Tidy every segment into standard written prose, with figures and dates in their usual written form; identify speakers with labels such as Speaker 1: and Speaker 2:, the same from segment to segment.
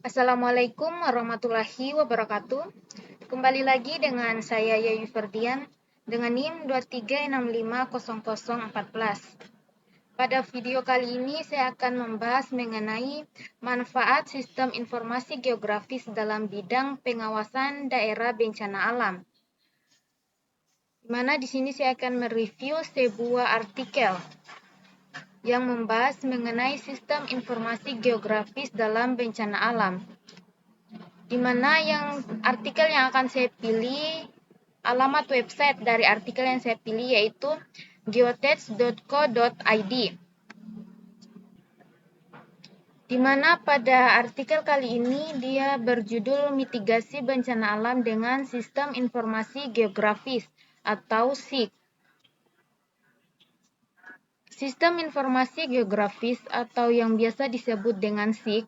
Speaker 1: Assalamualaikum warahmatullahi wabarakatuh. Kembali lagi dengan saya Yayu Ferdian dengan NIM 23650014. Pada video kali ini saya akan membahas mengenai manfaat sistem informasi geografis dalam bidang pengawasan daerah bencana alam. Di mana di sini saya akan mereview sebuah artikel yang membahas mengenai sistem informasi geografis dalam bencana alam. Di mana artikel yang akan saya pilih, alamat website dari artikel yang saya pilih yaitu geotext.co.id. Di mana pada artikel kali ini dia berjudul Mitigasi Bencana Alam dengan Sistem Informasi Geografis atau SIG. Sistem informasi geografis atau yang biasa disebut dengan SIG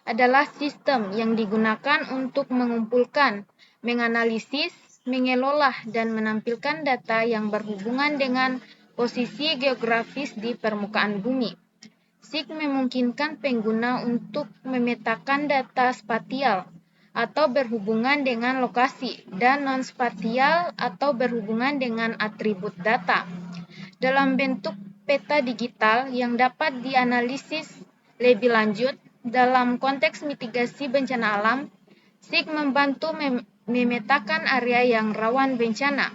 Speaker 1: adalah sistem yang digunakan untuk mengumpulkan, menganalisis, mengelola, dan menampilkan data yang berhubungan dengan posisi geografis di permukaan bumi. SIG memungkinkan pengguna untuk memetakan data spasial atau berhubungan dengan lokasi dan non-spasial atau berhubungan dengan atribut data dalam bentuk peta digital yang dapat dianalisis lebih lanjut. Dalam konteks mitigasi bencana alam, SIG membantu memetakan area yang rawan bencana,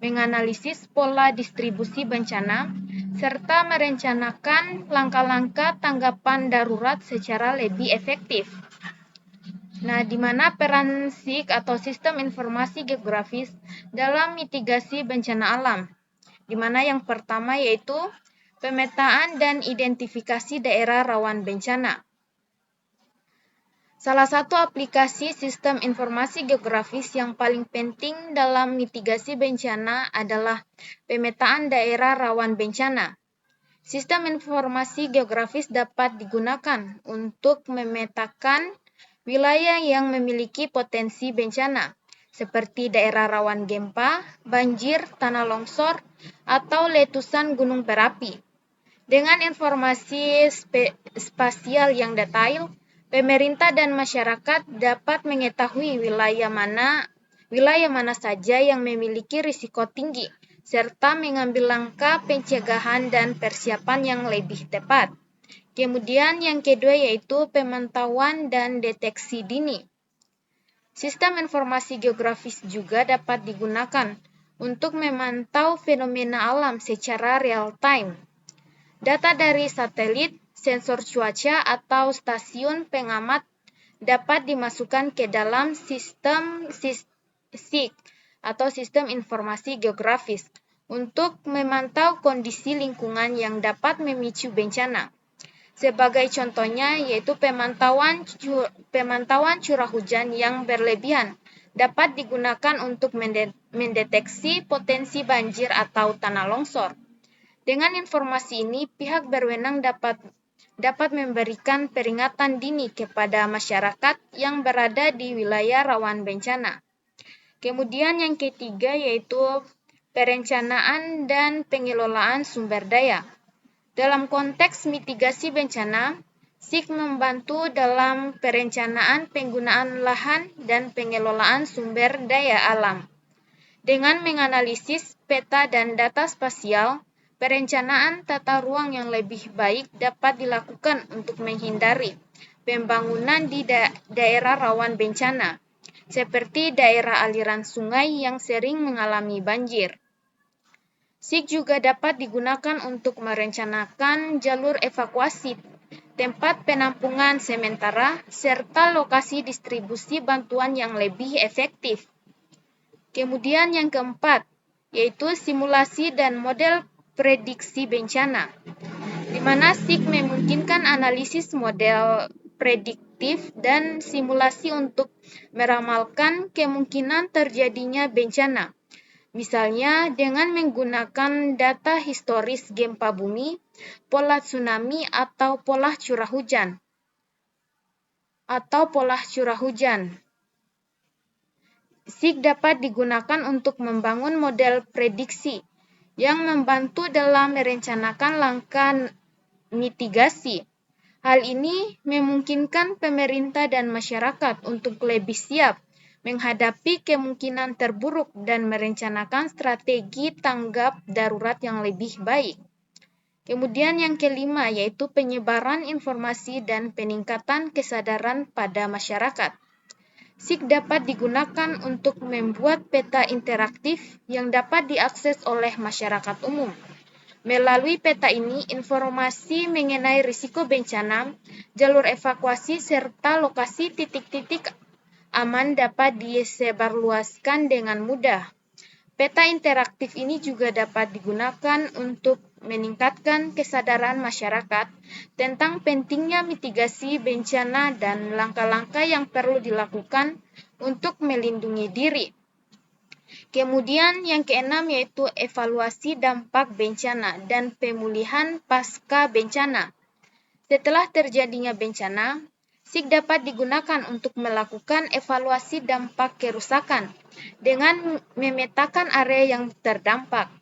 Speaker 1: menganalisis pola distribusi bencana, serta merencanakan langkah-langkah tanggapan darurat secara lebih efektif. Nah, di mana peran SIG atau Sistem Informasi Geografis dalam mitigasi bencana alam? Di mana yang pertama yaitu pemetaan dan identifikasi daerah rawan bencana. Salah satu aplikasi sistem informasi geografis yang paling penting dalam mitigasi bencana adalah pemetaan daerah rawan bencana. Sistem informasi geografis dapat digunakan untuk memetakan wilayah yang memiliki potensi bencana, seperti daerah rawan gempa, banjir, tanah longsor, atau letusan gunung berapi. Dengan informasi spasial yang detail, pemerintah dan masyarakat dapat mengetahui wilayah mana saja yang memiliki risiko tinggi, serta mengambil langkah pencegahan dan persiapan yang lebih tepat. Kemudian yang kedua yaitu pemantauan dan deteksi dini. Sistem informasi geografis juga dapat digunakan untuk memantau fenomena alam secara real time. Data dari satelit, sensor cuaca, atau stasiun pengamat dapat dimasukkan ke dalam sistem SIG atau Sistem Informasi Geografis untuk memantau kondisi lingkungan yang dapat memicu bencana. Sebagai contohnya yaitu pemantauan curah hujan yang berlebihan dapat digunakan untuk mendeteksi potensi banjir atau tanah longsor. Dengan informasi ini, pihak berwenang dapat memberikan peringatan dini kepada masyarakat yang berada di wilayah rawan bencana. Kemudian yang ketiga yaitu perencanaan dan pengelolaan sumber daya. Dalam konteks mitigasi bencana, SIG membantu dalam perencanaan penggunaan lahan dan pengelolaan sumber daya alam. Dengan menganalisis peta dan data spasial, perencanaan tata ruang yang lebih baik dapat dilakukan untuk menghindari pembangunan di daerah rawan bencana, seperti daerah aliran sungai yang sering mengalami banjir. SIG juga dapat digunakan untuk merencanakan jalur evakuasi, tempat penampungan sementara, serta lokasi distribusi bantuan yang lebih efektif. Kemudian yang keempat, yaitu simulasi dan model prediksi bencana, di mana SIG memungkinkan analisis model prediktif dan simulasi untuk meramalkan kemungkinan terjadinya bencana. Misalnya dengan menggunakan data historis gempa bumi, pola tsunami, atau pola curah hujan. SIG dapat digunakan untuk membangun model prediksi yang membantu dalam merencanakan langkah mitigasi. Hal ini memungkinkan pemerintah dan masyarakat untuk lebih siap menghadapi kemungkinan terburuk dan merencanakan strategi tanggap darurat yang lebih baik. Kemudian yang kelima yaitu penyebaran informasi dan peningkatan kesadaran pada masyarakat. SIG dapat digunakan untuk membuat peta interaktif yang dapat diakses oleh masyarakat umum. Melalui peta ini, informasi mengenai risiko bencana, jalur evakuasi, serta lokasi titik-titik aman dapat disebarluaskan dengan mudah. Peta interaktif ini juga dapat digunakan untuk meningkatkan kesadaran masyarakat tentang pentingnya mitigasi bencana dan langkah-langkah yang perlu dilakukan untuk melindungi diri. Kemudian yang keenam yaitu evaluasi dampak bencana dan pemulihan pasca bencana. Setelah terjadinya bencana, SIG dapat digunakan untuk melakukan evaluasi dampak kerusakan dengan memetakan area yang terdampak.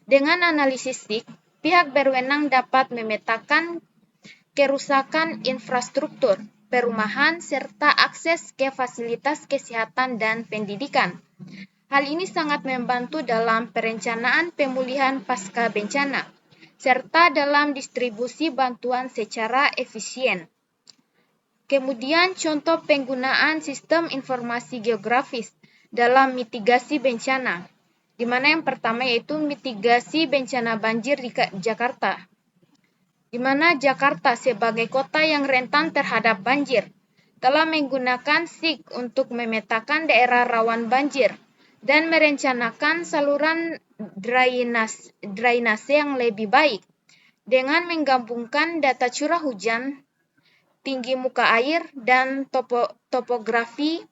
Speaker 1: Dengan analisis SIG, pihak berwenang dapat memetakan kerusakan infrastruktur, perumahan, serta akses ke fasilitas kesehatan dan pendidikan. Hal ini sangat membantu dalam perencanaan pemulihan pasca bencana, serta dalam distribusi bantuan secara efisien. Kemudian contoh penggunaan sistem informasi geografis dalam mitigasi bencana, di mana yang pertama yaitu mitigasi bencana banjir di Jakarta, di mana Jakarta sebagai kota yang rentan terhadap banjir, telah menggunakan SIG untuk memetakan daerah rawan banjir dan merencanakan saluran drainase yang lebih baik. Dengan menggabungkan data curah hujan, tinggi muka air, dan topografi,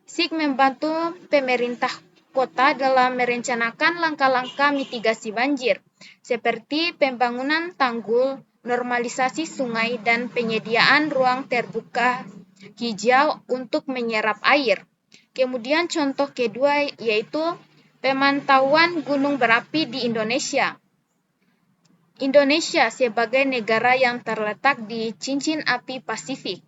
Speaker 1: SIG membantu pemerintah kota dalam merencanakan langkah-langkah mitigasi banjir, seperti pembangunan tanggul, normalisasi sungai, dan penyediaan ruang terbuka hijau untuk menyerap air. Kemudian contoh kedua yaitu pemantauan gunung berapi di Indonesia. Indonesia sebagai negara yang terletak di cincin api Pasifik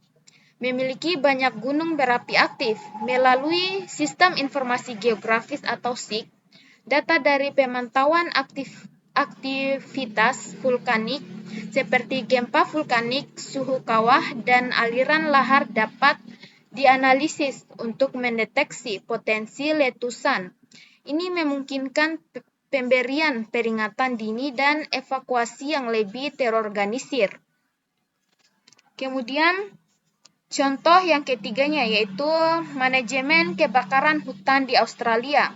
Speaker 1: memiliki banyak gunung berapi aktif. Melalui sistem informasi geografis atau SIG, data dari pemantauan aktivitas vulkanik seperti gempa vulkanik, suhu kawah, dan aliran lahar dapat dianalisis untuk mendeteksi potensi letusan. Ini memungkinkan pemberian peringatan dini dan evakuasi yang lebih terorganisir. Kemudian, contoh yang ketiganya yaitu manajemen kebakaran hutan di Australia.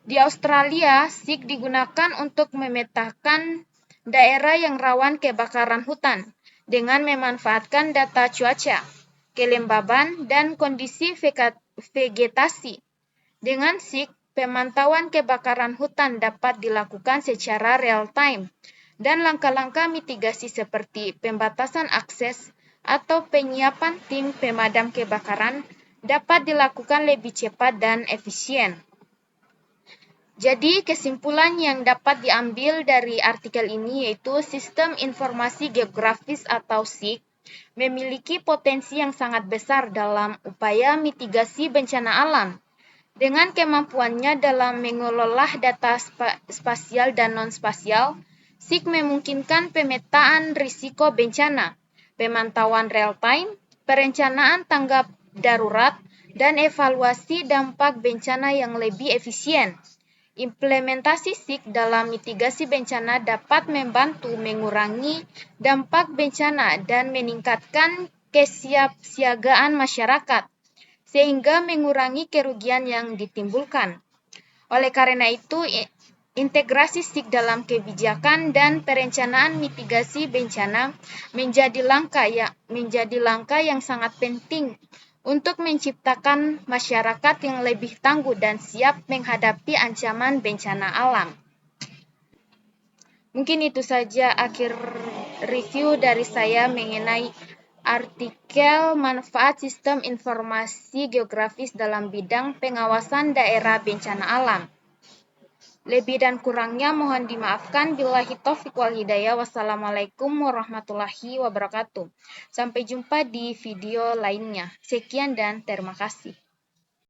Speaker 1: Di Australia, SIG digunakan untuk memetakan daerah yang rawan kebakaran hutan dengan memanfaatkan data cuaca, kelembaban, dan kondisi vegetasi. Dengan SIG, pemantauan kebakaran hutan dapat dilakukan secara real-time, dan langkah-langkah mitigasi seperti pembatasan akses atau penyiapan tim pemadam kebakaran dapat dilakukan lebih cepat dan efisien. Jadi, kesimpulan yang dapat diambil dari artikel ini yaitu sistem informasi geografis atau SIG memiliki potensi yang sangat besar dalam upaya mitigasi bencana alam. Dengan kemampuannya dalam mengelola data spasial dan non-spasial, SIG memungkinkan pemetaan risiko bencana, pemantauan real-time, perencanaan tanggap darurat, dan evaluasi dampak bencana yang lebih efisien. Implementasi SIG dalam mitigasi bencana dapat membantu mengurangi dampak bencana dan meningkatkan kesiapsiagaan masyarakat, sehingga mengurangi kerugian yang ditimbulkan. Oleh karena itu, integrasi SIG dalam kebijakan dan perencanaan mitigasi bencana menjadi langkah yang sangat penting untuk menciptakan masyarakat yang lebih tangguh dan siap menghadapi ancaman bencana alam. Mungkin itu saja akhir review dari saya mengenai artikel manfaat sistem informasi geografis dalam bidang pengawasan daerah bencana alam. Lebih dan kurangnya mohon dimaafkan. Billahi taufiq wal hidayah. Wassalamualaikum warahmatullahi wabarakatuh. Sampai jumpa di video lainnya. Sekian dan terima kasih.